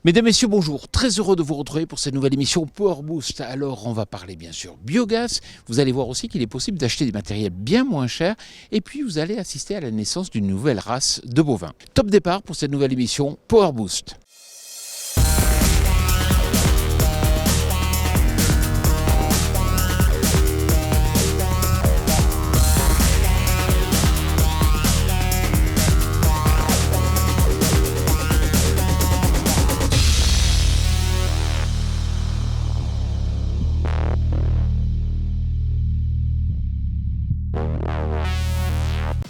Mesdames, Messieurs, bonjour. Très heureux de vous retrouver pour cette nouvelle émission Power Boost. Alors, on va parler bien sûr biogaz. Vous allez voir aussi qu'il est possible d'acheter des matériels bien moins chers. Et puis, vous allez assister à la naissance d'une nouvelle race de bovins. Top départ pour cette nouvelle émission Power Boost.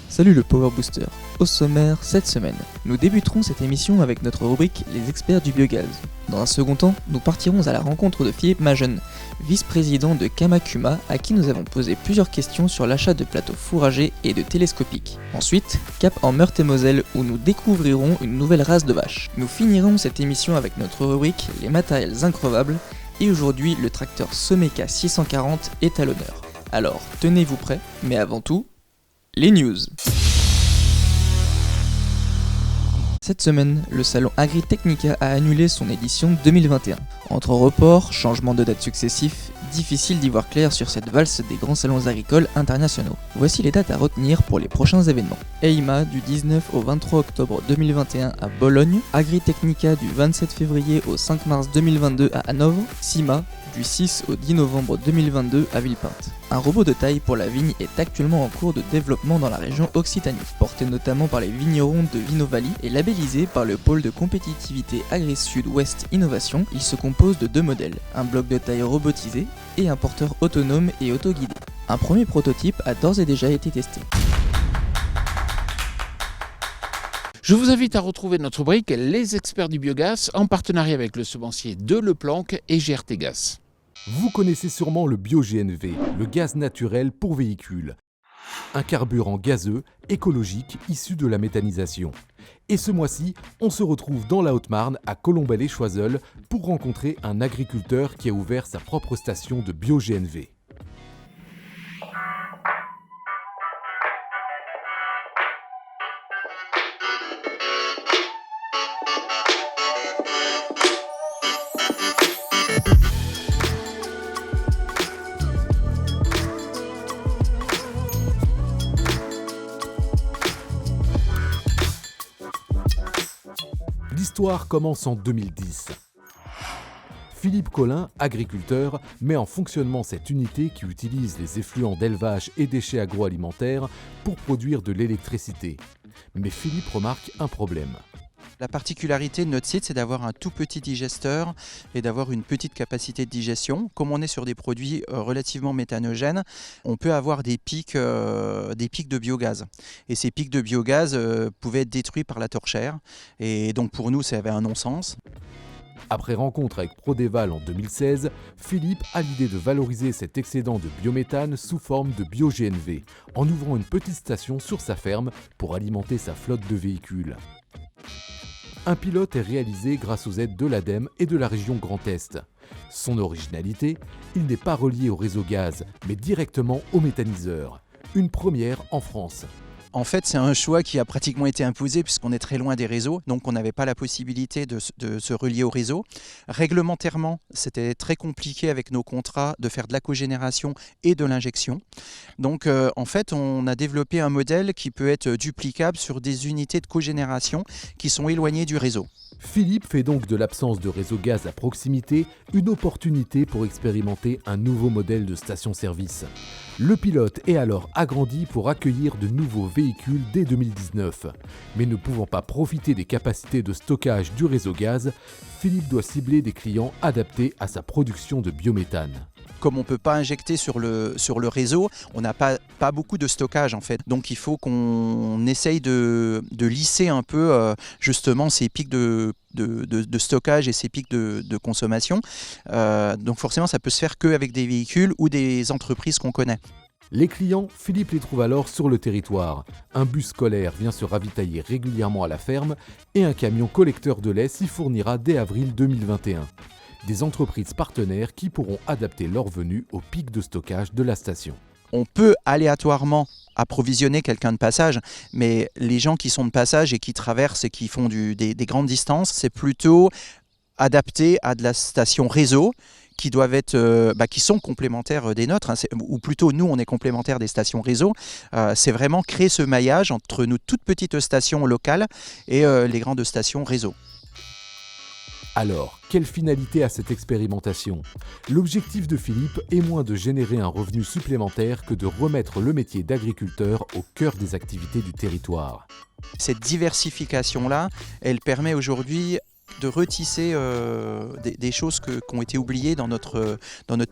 Salut le Power Booster. Au sommaire, cette semaine, nous débuterons cette émission avec notre rubrique Les experts du biogaz. Dans un second temps, nous partirons à la rencontre de Philippe Majeune, vice-président de Kamakuma, à qui nous avons posé plusieurs questions sur l'achat de plateaux fourragers et de télescopiques. Ensuite, cap en Meurthe-et-Moselle où nous découvrirons une nouvelle race de vaches. Nous finirons cette émission avec notre rubrique Les matériels increvables, et aujourd'hui le tracteur Someka 640 est à l'honneur. Alors, tenez-vous prêts, mais avant tout, les news. Cette semaine, le salon Agritechnica a annulé son édition 2021. Entre reports, changements de dates successifs, difficile d'y voir clair sur cette valse des grands salons agricoles internationaux. Voici les dates à retenir pour les prochains événements. EIMA du 19 au 23 octobre 2021 à Bologne, Agritechnica du 27 février au 5 mars 2022 à Hanovre, SIMA du 6 au 10 novembre 2022 à Villepinte. Un robot de taille pour la vigne est actuellement en cours de développement dans la région Occitanie, porté notamment par les vignerons de Vinovalie et labellisé par le pôle de compétitivité Agri-Sud-Ouest Innovation. Il se compose de deux modèles, un bloc de taille robotisé et un porteur autonome et autoguidé. Un premier prototype a d'ores et déjà été testé. Je vous invite à retrouver notre rubrique Les experts du biogaz en partenariat avec le semencier de Leplanque et GRT Gaz. Vous connaissez sûrement le bio-GNV, le gaz naturel pour véhicules. Un carburant gazeux, écologique, issu de la méthanisation. Et ce mois-ci, on se retrouve dans la Haute-Marne, à Colombelles-et-Choiseul, pour rencontrer un agriculteur qui a ouvert sa propre station de bio-GNV. L'histoire commence en 2010. Philippe Collin, agriculteur, met en fonctionnement cette unité qui utilise les effluents d'élevage et déchets agroalimentaires pour produire de l'électricité. Mais Philippe remarque un problème. La particularité de notre site, c'est d'avoir un tout petit digesteur et d'avoir une petite capacité de digestion. Comme on est sur des produits relativement méthanogènes, on peut avoir des pics de biogaz. Et ces pics de biogaz pouvaient être détruits par la torchère. Et donc pour nous, ça avait un non-sens. Après rencontre avec Prodéval en 2016, Philippe a l'idée de valoriser cet excédent de biométhane sous forme de bio-GNV, en ouvrant une petite station sur sa ferme pour alimenter sa flotte de véhicules. Un pilote est réalisé grâce aux aides de l'ADEME et de la région Grand Est. Son originalité, il n'est pas relié au réseau gaz, mais directement au méthaniseur. Une première en France. En fait, c'est un choix qui a pratiquement été imposé puisqu'on est très loin des réseaux, donc on n'avait pas la possibilité de se relier au réseau. Réglementairement, c'était très compliqué avec nos contrats de faire de la cogénération et de l'injection. Donc en fait, on a développé un modèle qui peut être duplicable sur des unités de cogénération qui sont éloignées du réseau. Philippe fait donc de l'absence de réseau gaz à proximité une opportunité pour expérimenter un nouveau modèle de station-service. Le pilote est alors agrandi pour accueillir de nouveaux véhicules dès 2019. Mais ne pouvant pas profiter des capacités de stockage du réseau gaz, Philippe doit cibler des clients adaptés à sa production de biométhane. Comme on ne peut pas injecter sur le réseau, on n'a pas beaucoup de stockage en fait. Donc il faut qu'on essaye de lisser un peu justement ces pics de stockage et ces pics de consommation. Donc forcément ça peut se faire qu'avec des véhicules ou des entreprises qu'on connaît. Les clients, Philippe les trouve alors sur le territoire. Un bus scolaire vient se ravitailler régulièrement à la ferme et un camion collecteur de lait s'y fournira dès avril 2021. Des entreprises partenaires qui pourront adapter leur venue au pic de stockage de la station. On peut aléatoirement approvisionner quelqu'un de passage, mais les gens qui sont de passage et qui traversent et qui font des grandes distances, c'est plutôt adapté à de la station réseau qui doivent être, qui sont complémentaires des nôtres, hein, ou plutôt nous on est complémentaires des stations réseau. C'est vraiment créer ce maillage entre nos toutes petites stations locales et les grandes stations réseau. Alors, quelle finalité a cette expérimentation? L'objectif de Philippe est moins de générer un revenu supplémentaire que de remettre le métier d'agriculteur au cœur des activités du territoire. Cette diversification-là, elle permet aujourd'hui de retisser des choses qui ont été oubliées dans notre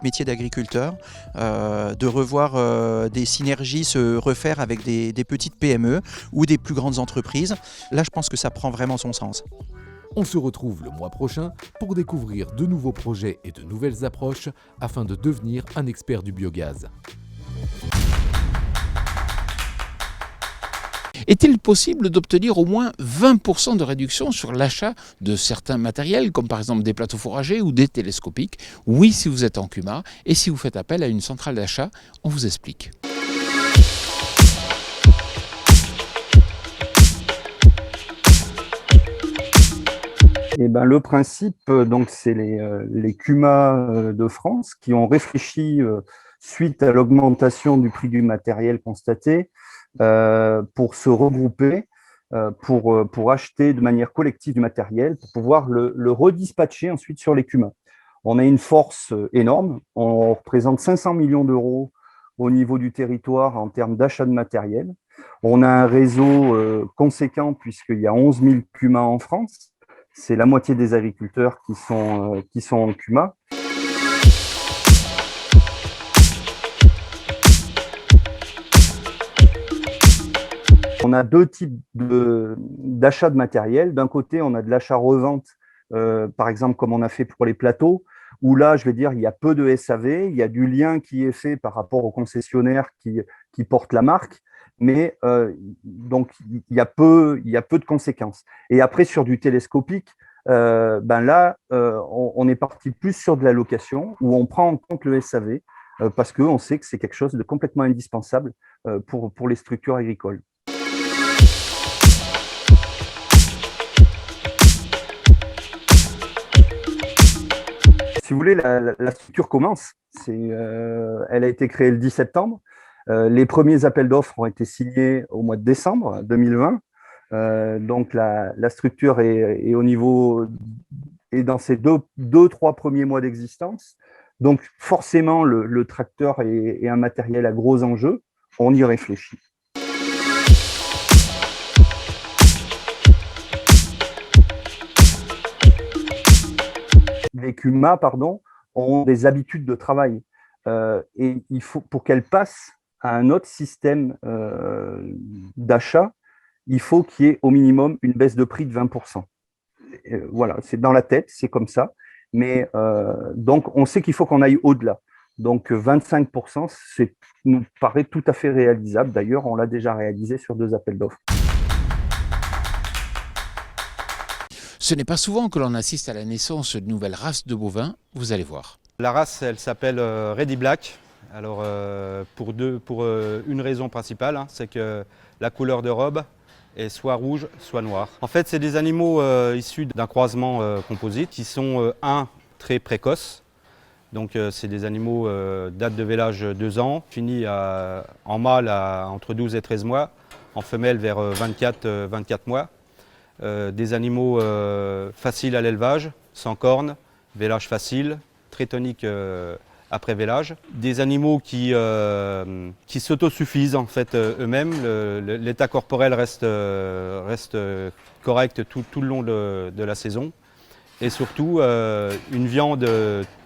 métier d'agriculteur, de revoir des synergies se refaire avec des petites PME ou des plus grandes entreprises. Là, je pense que ça prend vraiment son sens. On se retrouve le mois prochain pour découvrir de nouveaux projets et de nouvelles approches afin de devenir un expert du biogaz. Est-il possible d'obtenir au moins 20% de réduction sur l'achat de certains matériels, comme par exemple des plateaux fourragers ou des télescopiques? Oui, si vous êtes en CUMA et si vous faites appel à une centrale d'achat, on vous explique. Eh ben, le principe, donc, c'est les CUMA de France qui ont réfléchi suite à l'augmentation du prix du matériel constaté pour se regrouper, pour acheter de manière collective du matériel, pour pouvoir le redispatcher ensuite sur les CUMA. On a une force énorme, on représente 500 millions d'euros au niveau du territoire en termes d'achat de matériel. On a un réseau conséquent puisqu'il y a 11 000 CUMA en France. C'est la moitié des agriculteurs qui sont en CUMA. On a deux types d'achat de matériel. D'un côté, on a de l'achat-revente, par exemple, comme on a fait pour les plateaux, où là, je vais dire, il y a peu de SAV, il y a du lien qui est fait par rapport au concessionnaire qui porte la marque, mais donc il y a peu de conséquences. Et après, sur du télescopique, là, on est parti plus sur de la location, où on prend en compte le SAV, parce qu'on sait que c'est quelque chose de complètement indispensable pour les structures agricoles. Si vous voulez, la structure commence. Elle a été créée le 10 septembre. Les premiers appels d'offres ont été signés au mois de décembre 2020. Donc, la structure est au niveau et dans ses trois premiers mois d'existence. Donc, forcément, le tracteur est un matériel à gros enjeux. On y réfléchit. Les CUMA, ont des habitudes de travail. Et il faut, pour qu'elles passent à un autre système d'achat, il faut qu'il y ait au minimum une baisse de prix de 20%. Voilà, c'est dans la tête, c'est comme ça. Mais donc, on sait qu'il faut qu'on aille au-delà. Donc, 25%, nous paraît tout à fait réalisable. D'ailleurs, on l'a déjà réalisé sur 2 appels d'offres. Ce n'est pas souvent que l'on assiste à la naissance de nouvelles races de bovins, vous allez voir. La race, elle s'appelle Ready Black. Alors, pour une raison principale, hein, c'est que la couleur de robe est soit rouge, soit noire. En fait, c'est des animaux issus d'un croisement composite qui sont, très précoces. Donc, c'est des animaux date de vélage 2 ans, finis en mâle à entre 12 et 13 mois, en femelle vers 24 mois. Des animaux faciles à l'élevage, sans cornes, vélage facile, très tonique après vélage. Des animaux qui s'autosuffisent en fait eux-mêmes. L'état corporel reste correct tout le long de la saison. Et surtout une viande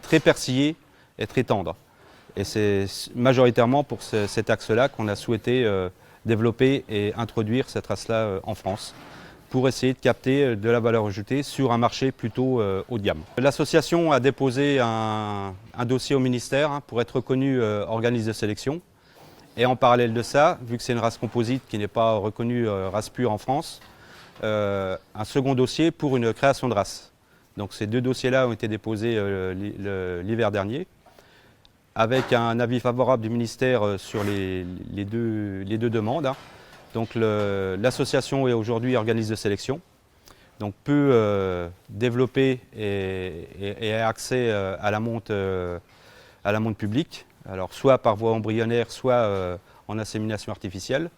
très persillée et très tendre. Et c'est majoritairement pour cet axe-là qu'on a souhaité développer et introduire cette race-là en France, pour essayer de capter de la valeur ajoutée sur un marché plutôt haut de gamme. L'association a déposé un dossier au ministère pour être reconnu organisme de sélection. Et en parallèle de ça, vu que c'est une race composite qui n'est pas reconnue race pure en France, un second dossier pour une création de race. Donc ces 2 dossiers-là ont été déposés l'hiver dernier. avec un avis favorable du ministère sur les deux demandes, hein. Donc l'association est aujourd'hui organisme de sélection, donc peut développer et a accès à la monte publique, alors soit par voie embryonnaire, soit en insémination artificielle.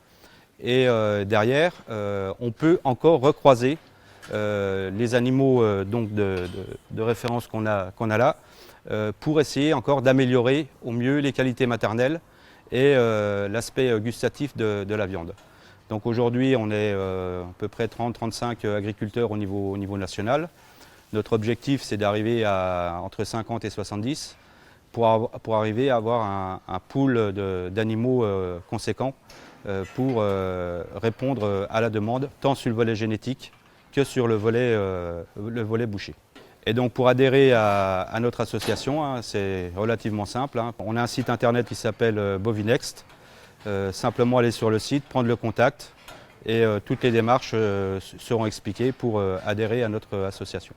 Et derrière, on peut encore recroiser les animaux donc de référence qu'on a là, pour essayer encore d'améliorer au mieux les qualités maternelles et l'aspect gustatif de la viande. Donc aujourd'hui, on est à peu près 30-35 agriculteurs au niveau national. Notre objectif, c'est d'arriver à entre 50 et 70 pour arriver à avoir un pool d'animaux conséquent pour répondre à la demande, tant sur le volet génétique que sur le volet boucher. Et donc pour adhérer à notre association, hein, c'est relativement simple, hein. On a un site internet qui s'appelle Bovinext. Simplement aller sur le site, prendre le contact et toutes les démarches seront expliquées pour adhérer à notre association.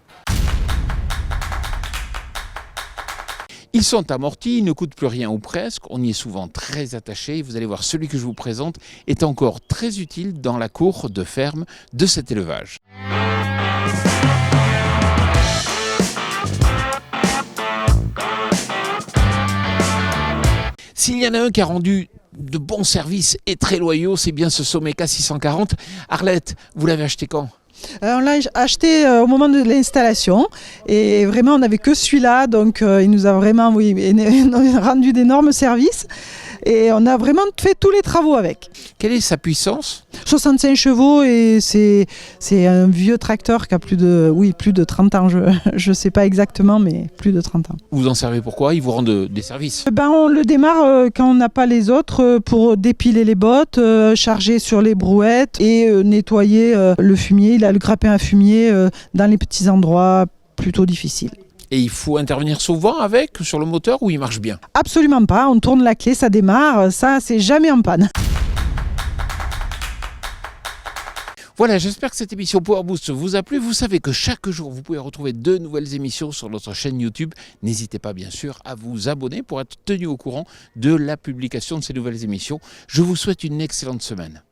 Ils sont amortis, ils ne coûtent plus rien ou presque, on y est souvent très attaché. Vous allez voir, celui que je vous présente est encore très utile dans la cour de ferme de cet élevage. S'il y en a un qui a rendu de bons services et très loyaux, c'est bien ce Sommeca 640. Arlette, vous l'avez acheté quand ? On l'a acheté au moment de l'installation et vraiment on n'avait que celui-là, donc il nous a vraiment rendu d'énormes services et on a vraiment fait tous les travaux avec. Quelle est sa puissance ? 65 chevaux et c'est un vieux tracteur qui a plus de 30 ans, je ne sais pas exactement, mais plus de 30 ans. Vous en servez pourquoi ? Il vous rend des services ? On le démarre quand on n'a pas les autres pour dépiler les bottes, charger sur les brouettes et nettoyer le fumier. Il a le grappin à fumier dans les petits endroits plutôt difficiles. Et il faut intervenir souvent sur le moteur ou il marche bien ? Absolument pas, on tourne la clé, ça démarre, ça c'est jamais en panne. Voilà, j'espère que cette émission Power Boost vous a plu. Vous savez que chaque jour, vous pouvez retrouver 2 nouvelles émissions sur notre chaîne YouTube. N'hésitez pas, bien sûr, à vous abonner pour être tenu au courant de la publication de ces nouvelles émissions. Je vous souhaite une excellente semaine.